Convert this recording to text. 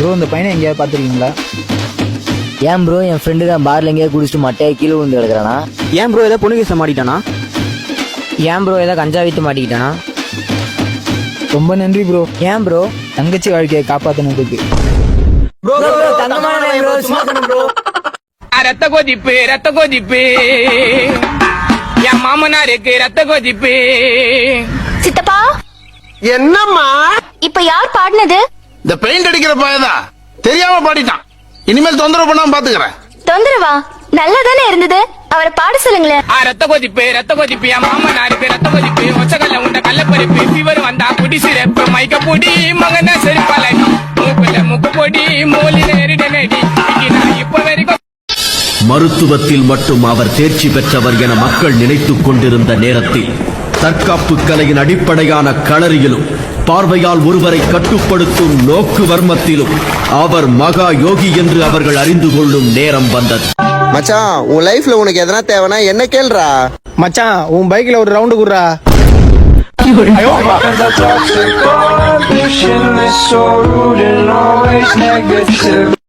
Bro இந்த பையனை எங்கேயாவது பார்த்துருக்கீங்களா? ஏன் ப்ரோ என் ஃப்ரெண்டுக்கு பார்ல எங்கேயாவது குடிச்சிட்டு மட்டையை கீழே விழுந்து கிடக்குறானா? ஏன் ப்ரோ ஏதாவது பொண்ணு கேச மாட்டிட்டானா? ஏன் ப்ரோ ஏதாவது கஞ்சா வித்து மாட்டிக்கிட்டானா? ரொம்ப நன்றி ப்ரோ. ஏன் ப்ரோ? தங்கச்சி வாழ்க்கையை காப்பாத்தினதுக்கு. ரத்த கொதிப்பு என் மாமனாருக்கு ரத்த கொதிப்பு. சித்தப்பா என்னம்மா இப்ப யார் பாடினது? இந்த பெயிண்ட் அடிக்கிற பையதா தெரியாம பாடிட்டான். இனிமேல் தொந்தரவு பண்ணாம பாத்துக்கிறேன். தொந்தரவா? நல்லா தானே இருந்தது, அவரை பாட சொல்லுங்களேன். ரத்த கொதிப்பு என் மாமனாருக்கு ரத்த கொதிப்பு. ஒச்சகல்ல உண்ட கள்ளப்பருப்பு ஃபீவர் வந்தா குடி சிறப்பு. மைக்க பொடி மகன செருப்பாலை மூக்குல முக்கு பொடி மூலி நேரிட நடி. இப்ப வரைக்கும் மருத்துவத்தில் மட்டும் அவர் தேர்ச்சி பெற்றவர் என மக்கள் நினைத்துக் கொண்டிருந்த நேரத்தில் தற்காப்பு கலையின் அடிப்படையான களரியிலும் பார்வையால் ஒருவரை கட்டுப்படுத்தும் நோக்கு வர்மத்திலும் அவர் மகா யோகி என்று அவர்கள் அறிந்து கொள்ளும் நேரம் வந்தது. மச்சான், உன் லைஃப்ல உனக்கு எதனா தேவைனா என்ன கேள்றா. மச்சான் உன் பைக்ல ஒரு ரவுண்டு குடுறா.